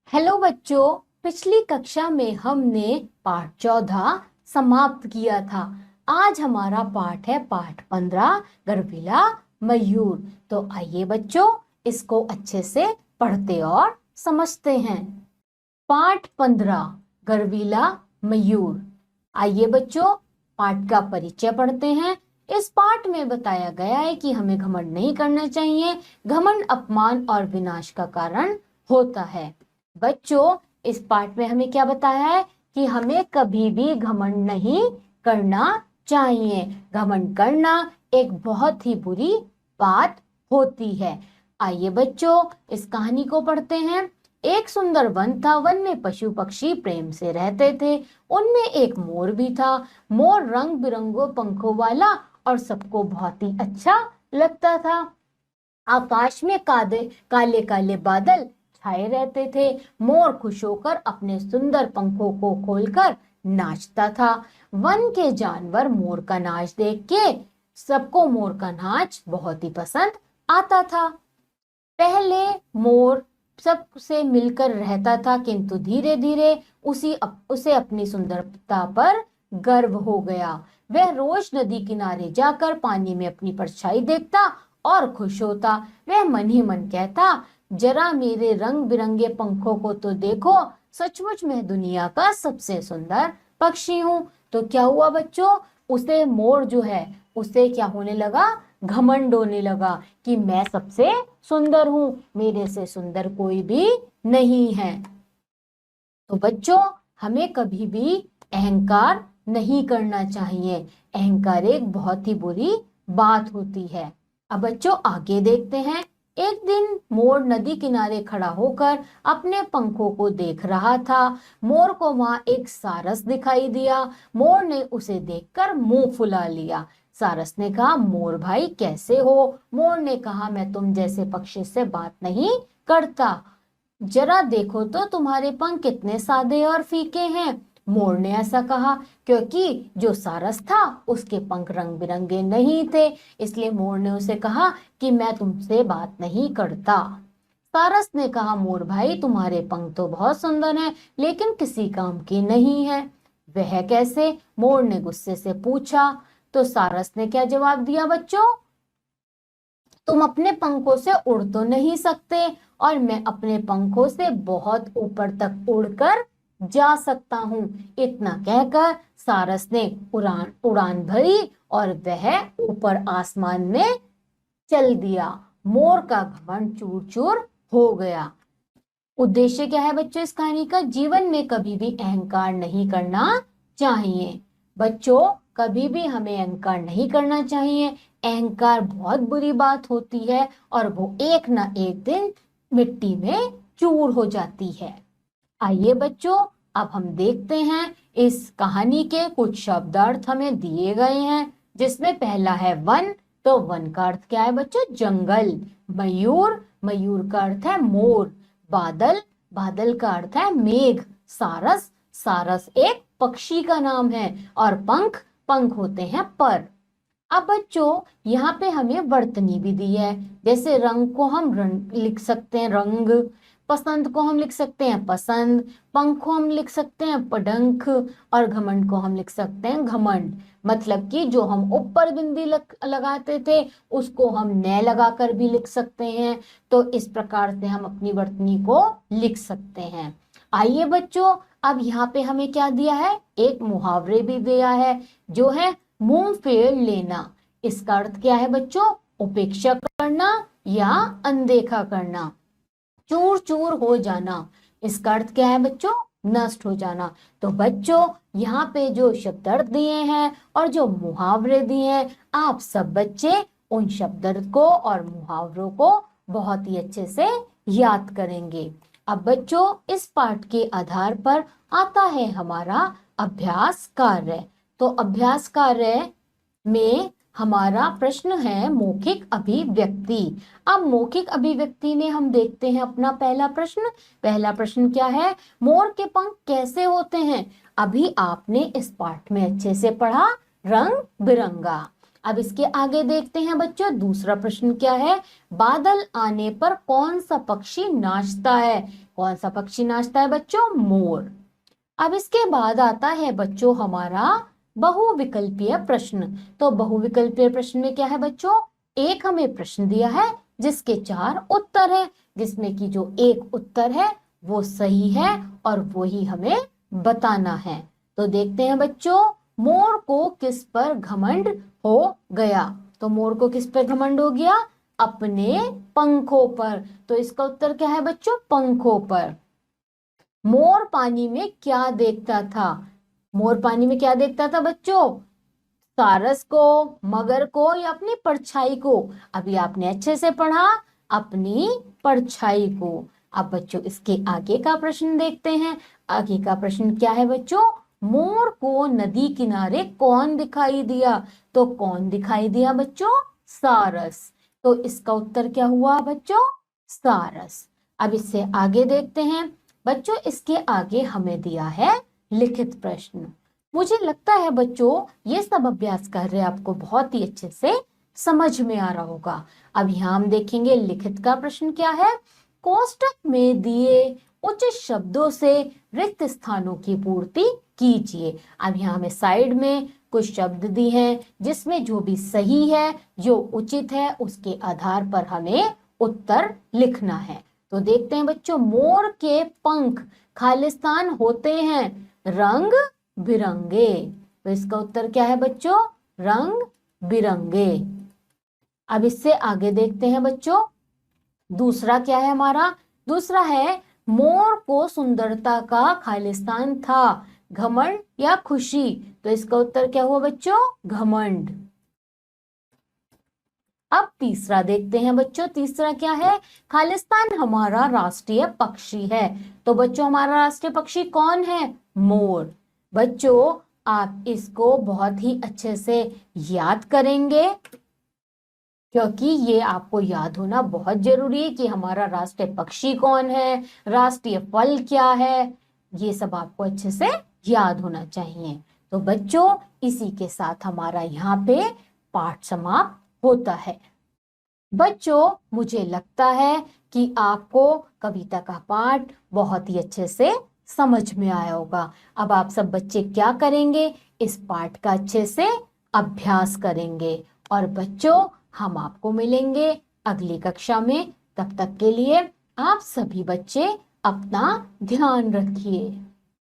Hello बच्चों। पिछली कक्षा में हमने पाठ 14 समाप्त किया था। आज हमारा पाठ है पाठ 15 गर्विला मयूर। तो आइए बच्चों इसको अच्छे से पढ़ते और समझते हैं। पाठ 15 गर्विला मयूर। आइए बच्चों पाठ का परिचय पढ़ते हैं। इस पाठ में बताया गया है कि हमें घमंड नहीं करना चाहिए। घमंड अपमान और विनाश का कारण होता है। बच्चों इस पाठ में हमें क्या बताया है कि हमें कभी भी घमंड नहीं करना चाहिए। घमंड करना एक बहुत ही बुरी बात होती है। आइए बच्चों इस कहानी को पढ़ते हैं। एक सुंदर वन था। वन में पशु पक्षी प्रेम से रहते थे। उनमें एक मोर भी था। मोर रंग बिरंगों पंखों वाला और सबको बहुत ही अच्छा लगता था। आकाश में काले काले बादल छाए रहते थे। मोर खुश होकर अपने सुंदर पंखों को खोलकर नाचता था। वन के जानवर मोर का नाच देख के सबको मोर का नाच बहुत ही पसंद आता था। पहले मोर सबसे मिलकर रहता था, किंतु धीरे धीरे उसे अपनी सुंदरता पर गर्व हो गया। वह रोज नदी किनारे जाकर पानी में अपनी परछाई देखता और खुश होता। वह मन ही मन कहता, जरा मेरे रंग बिरंगे पंखों को तो देखो, सचमुच मैं दुनिया का सबसे सुंदर पक्षी हूँ। तो क्या हुआ बच्चों, उसे मोर जो है उसे क्या होने लगा, घमंड होने लगा कि मैं सबसे सुंदर हूँ, मेरे से सुंदर कोई भी नहीं है। तो बच्चों हमें कभी भी अहंकार नहीं करना चाहिए। अहंकार एक बहुत ही बुरी बात होती है। अब बच्चों आगे देखते हैं। एक दिन मोर नदी किनारे खड़ा होकर अपने पंखों को देख रहा था। मोर को वहां एक सारस दिखाई दिया। मोर ने उसे देखकर मुंह फुला लिया। सारस ने कहा, मोर भाई कैसे हो? मोर ने कहा, मैं तुम जैसे पक्षी से बात नहीं करता। जरा देखो तो तुम्हारे पंख कितने सादे और फीके हैं। मोर ने ऐसा कहा क्योंकि जो सारस था उसके पंख रंग बिरंगे नहीं थे, इसलिए मोर ने उसे कहा कि मैं तुमसे बात नहीं करता। सारस ने कहा, मोर भाई तुम्हारे पंख तो बहुत सुंदर हैं, लेकिन किसी काम के नहीं है। वह कैसे? मोर ने गुस्से से पूछा। तो सारस ने क्या जवाब दिया बच्चों, तुम अपने पंखों से उड़ तो नहीं सकते और मैं अपने पंखों से बहुत ऊपर तक उड़कर जा सकता हूँ। इतना कहकर सारस ने उड़ान भरी और वह ऊपर आसमान में चल दिया। मोर का घमंड चूर चूर हो गया। उद्देश्य क्या है बच्चों इस कहानी का? जीवन में कभी भी अहंकार नहीं करना चाहिए। बच्चों कभी भी हमें अहंकार नहीं करना चाहिए। अहंकार बहुत बुरी बात होती है और वो एक ना एक दिन मिट्टी में चूर हो जाती है। आइए बच्चों अब हम देखते हैं इस कहानी के कुछ शब्दार्थ हमें दिए गए हैं, जिसमें पहला है वन। तो वन का अर्थ क्या है बच्चों? जंगल। मयूर, मयूर का अर्थ है मोर। बादल, बादल का अर्थ है मेघ। सारस, सारस एक पक्षी का नाम है। और पंख, पंख होते हैं पर। अब बच्चों यहाँ पे हमें वर्तनी भी दी है। जैसे रंग को हम रंग लिख सकते हैं रंग, पसंद को हम लिख सकते हैं पसंद, पंख को हम लिख सकते हैं पडंख और घमंड को हम लिख सकते हैं घमंड। मतलब कि जो हम ऊपर बिंदी लगाते थे उसको हम न लगाकर भी लिख सकते हैं। तो इस प्रकार से हम अपनी वर्तनी को लिख सकते हैं। आइए बच्चों अब यहाँ पे हमें क्या दिया है, एक मुहावरे भी दिया है जो है मुंह फेर लेना। इसका अर्थ क्या है बच्चों? उपेक्षा करना या अनदेखा करना। चूर चूर हो जाना, इसका अर्थ क्या है बच्चों? नष्ट हो जाना। तो बच्चों यहाँ पे जो शब्दार्थ दिए हैं और जो मुहावरे दिए हैं, आप सब बच्चे उन शब्दार्थ को और मुहावरों को बहुत ही अच्छे से याद करेंगे। अब बच्चों इस पाठ के आधार पर आता है हमारा अभ्यास कार्य। तो अभ्यास कार्य में हमारा प्रश्न है मौखिक अभिव्यक्ति। अब मौखिक अभिव्यक्ति में हम देखते हैं अपना पहला प्रश्न। पहला प्रश्न क्या है? मोर के पंख कैसे होते हैं? अभी आपने इस पाठ में अच्छे से पढ़ा रंग बिरंगा। अब इसके आगे देखते हैं बच्चों, दूसरा प्रश्न क्या है। बादल आने पर कौन सा पक्षी नाचता है? कौन सा पक्षी नाचता है बच्चों? मोर। अब इसके बाद आता है बच्चों हमारा बहुविकल्पीय प्रश्न। तो बहुविकल्पीय प्रश्न में क्या है बच्चों, एक हमें प्रश्न दिया है जिसके 4 उत्तर है, जिसमें कि जो एक उत्तर है वो सही है और वो ही हमें बताना है। तो देखते हैं बच्चों, मोर को किस पर घमंड हो गया? तो मोर को किस पर घमंड हो गया? अपने पंखों पर। तो इसका उत्तर क्या है बच्चों? पंखों पर। मोर पानी में क्या देखता था? मोर पानी में क्या देखता था बच्चों? सारस को, मगर को या अपनी परछाई को? अभी आपने अच्छे से पढ़ा, अपनी परछाई को। अब बच्चों इसके आगे का प्रश्न देखते हैं। आगे का प्रश्न क्या है बच्चों? मोर को नदी किनारे कौन दिखाई दिया? तो कौन दिखाई दिया बच्चों? सारस। तो इसका उत्तर क्या हुआ बच्चों? सारस। अब इससे आगे देखते हैं बच्चों, इसके आगे हमें दिया है लिखित प्रश्न। मुझे लगता है बच्चों ये सब अभ्यास कर रहे आपको बहुत ही अच्छे से समझ में आ रहा होगा। अब यहाँ हम देखेंगे लिखित का प्रश्न क्या है। कोष्टक में दिए उचित शब्दों से रिक्त स्थानों की पूर्ति कीजिए। अब यहाँ हमें साइड में कुछ शब्द दी हैं जिसमें जो भी सही है, जो उचित है, उसके आधार पर हमें उत्तर लिखना है। तो देखते हैं बच्चों, मोर के पंख खालिस्तान होते हैं रंग बिरंगे। तो इसका उत्तर क्या है बच्चों? रंग बिरंगे। अब इससे आगे देखते हैं बच्चों, दूसरा क्या है हमारा? दूसरा है मोर को सुंदरता का खालिस्तान था, घमंड या खुशी? तो इसका उत्तर क्या हुआ बच्चों? घमंड। अब तीसरा देखते हैं बच्चों, तीसरा क्या है? खालिस्तान हमारा राष्ट्रीय पक्षी है। तो बच्चों हमारा राष्ट्रीय पक्षी कौन है? मोर। बच्चों आप इसको बहुत ही अच्छे से याद करेंगे, क्योंकि ये आपको याद होना बहुत जरूरी है कि हमारा राष्ट्रीय पक्षी कौन है, राष्ट्रीय फल क्या है, ये सब आपको अच्छे से याद होना चाहिए। तो बच्चों इसी के साथ हमारा यहाँ पे पाठ समाप्त होता है। बच्चों मुझे लगता है कि आपको कविता का पाठ बहुत ही अच्छे से समझ में आया होगा। अब आप सब बच्चे क्या करेंगे? इस पाठ का अच्छे से अभ्यास करेंगे। और बच्चों हम आपको मिलेंगे अगली कक्षा में। तब तक के लिए आप सभी बच्चे अपना ध्यान रखिए।